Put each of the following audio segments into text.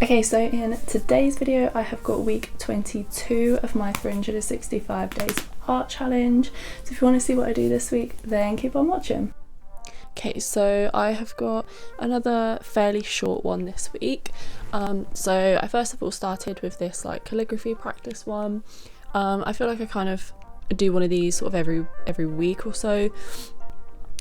Okay, so in today's video I have got week 22 of my 365 days art challenge. So if you want to see what I do this week, then keep on watching. Okay, so I have got another fairly short one this week. So I first of all started with this like calligraphy practice one. I feel like I kind of do one of these sort of every week or so,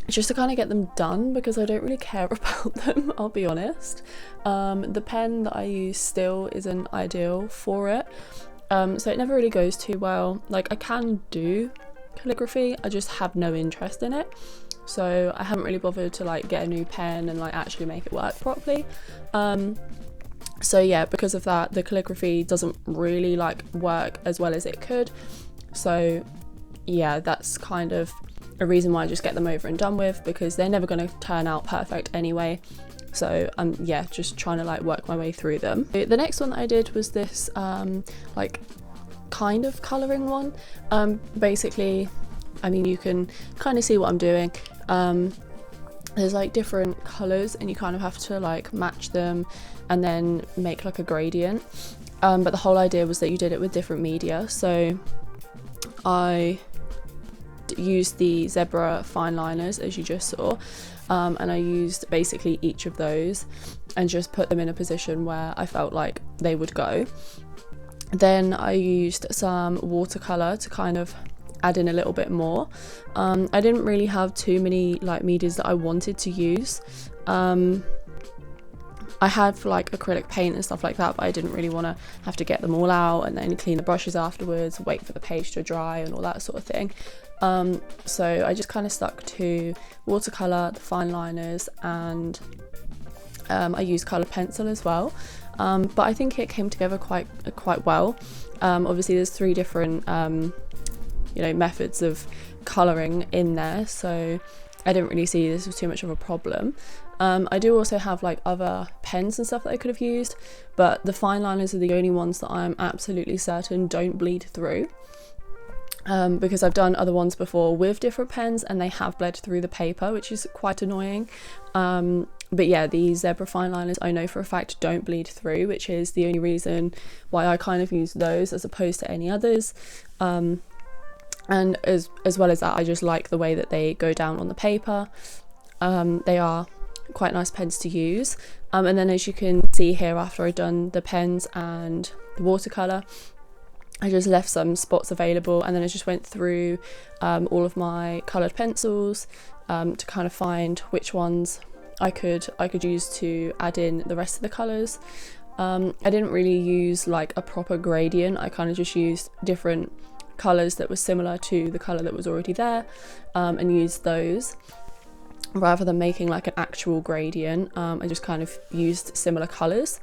just to kind of get them done because I don't really care about them, I'll be honest. The pen that I use still isn't ideal for it, so it never really goes too well. Like, I can do calligraphy, I just have no interest in it, so I haven't really bothered to like get a new pen and like actually make it work properly. So yeah, because of that, the calligraphy doesn't really like work as well as it could. So yeah, that's kind of a reason why I just get them over and done with, because they're never going to turn out perfect anyway. So I'm yeah, just trying to like work my way through them. The next one that I did was this like kind of colouring one. Basically, I mean, you can kind of see what I'm doing. There's like different colours and you kind of have to like match them and then make like a gradient. But the whole idea was that you did it with different media. So I used the zebra fine liners, as you just saw, and I used basically each of those and just put them in a position where I felt like they would go. Then I used some watercolour to kind of add in a little bit more. I didn't really have too many like medias that I wanted to use. I had for like acrylic paint and stuff like that, but I didn't really want to have to get them all out and then clean the brushes afterwards, wait for the page to dry and all that sort of thing. So I just kind of stuck to watercolour, the fine liners, and I used coloured pencil as well. But I think it came together quite well. Obviously there's three different methods of colouring in there, so I didn't really see this was too much of a problem. I do also have like other pens and stuff that I could have used, but the fine liners are the only ones that I'm absolutely certain don't bleed through, because I've done other ones before with different pens and they have bled through the paper, which is quite annoying. But yeah, these zebra fine liners I know for a fact don't bleed through, which is the only reason why I kind of use those as opposed to any others. And as well as that, I just like the way that they go down on the paper. They are quite nice pens to use. And then as you can see here, after I'd done the pens and the watercolour, I just left some spots available, and then I just went through all of my coloured pencils to kind of find which ones I could use to add in the rest of the colours. I didn't really use like a proper gradient, I kind of just used different colours that were similar to the colour that was already there, and used those rather than making like an actual gradient. I just kind of used similar colours.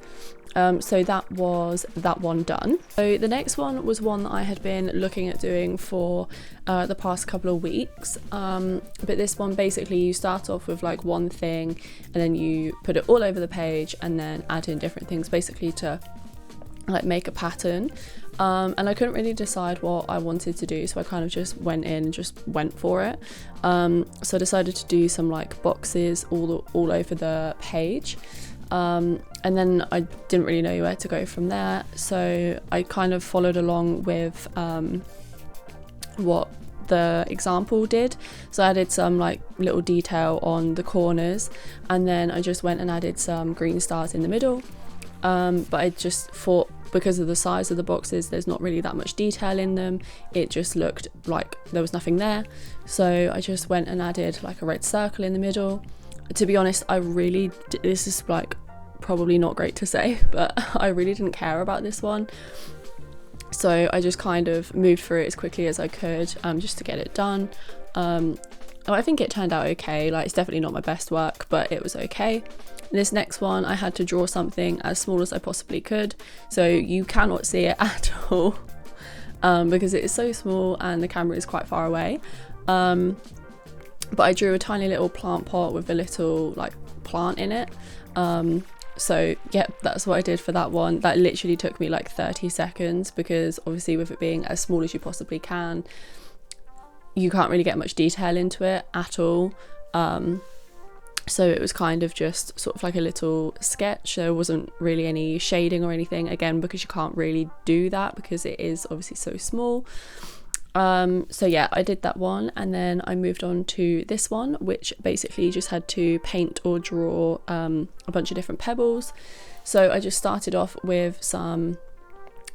So that was that one done. So the next one was one that I had been looking at doing for the past couple of weeks, but this one basically you start off with like one thing and then you put it all over the page and then add in different things basically to like make a pattern. And I couldn't really decide what I wanted to do, so I kind of just went in and just went for it. So I decided to do some like boxes all over the page, and then I didn't really know where to go from there, so I kind of followed along with what the example did. So I added some like little detail on the corners, and then I just went and added some green stars in the middle. But I just thought, because of the size of the boxes, there's not really that much detail in them, it just looked like there was nothing there, so I just went and added like a red circle in the middle. To be honest, this is like probably not great to say, but I really didn't care about this one, so I just kind of moved through it as quickly as I could, just to get it done. I think it turned out okay. Like, it's definitely not my best work, but it was okay. This next one, I had to draw something as small as I possibly could, so you cannot see it at all, because it is so small and the camera is quite far away. But I drew a tiny little plant pot with a little like plant in it. So yeah, that's what I did for that one. That literally took me like 30 seconds because obviously with it being as small as you possibly can, you can't really get much detail into it at all. So it was kind of just sort of like a little sketch. There wasn't really any shading or anything, again because you can't really do that because it is obviously so small. So yeah, I did that one, and then I moved on to this one, which basically just had to paint or draw a bunch of different pebbles. So I just started off with some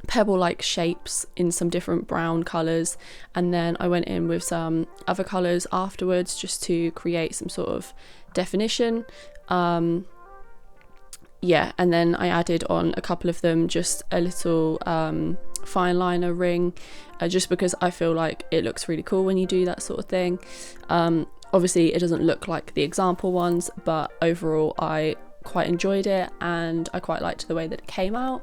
pebble-like shapes in some different brown colours, and then I went in with some other colours afterwards just to create some sort of definition. Yeah, and then I added on a couple of them just a little fine liner ring, just because I feel like it looks really cool when you do that sort of thing. Obviously it doesn't look like the example ones, but overall I quite enjoyed it and I quite liked the way that it came out,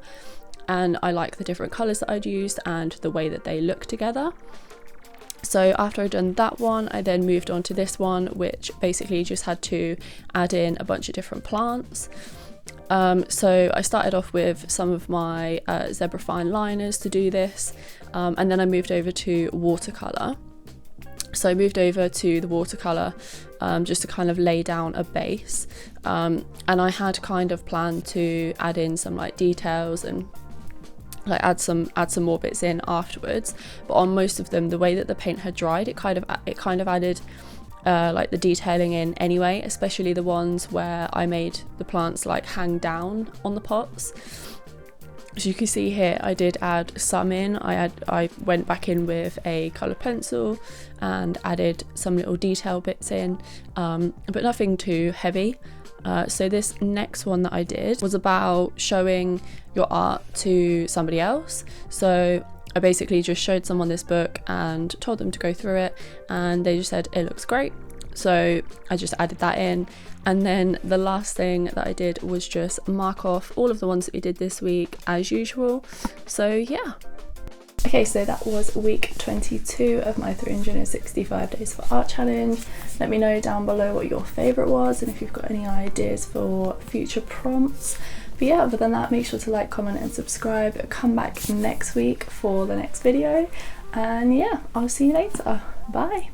and I like the different colours that I'd used and the way that they look together. So after I'd done that one, I then moved on to this one, which basically just had to add in a bunch of different plants. So I started off with some of my zebra fine liners to do this, and then I moved over to watercolour. So I moved over to the watercolour just to kind of lay down a base, and I had kind of planned to add in some like details and like add some more bits in afterwards, but on most of them, the way that the paint had dried, it kind of added like the detailing in anyway, especially the ones where I made the plants like hang down on the pots. As you can see here, I did add some in. I went back in with a coloured pencil and added some little detail bits in, but nothing too heavy. So this next one that I did was about showing your art to somebody else. So I basically just showed someone this book and told them to go through it, and they just said it looks great. So I just added that in, and then the last thing that I did was just mark off all of the ones that we did this week as usual. So yeah. Okay, so that was week 22 of my 365 days for art challenge. Let me know down below what your favourite was and if you've got any ideas for future prompts. But yeah, other than that, make sure to like, comment and subscribe. Come back next week for the next video, and yeah, I'll see you later. Bye.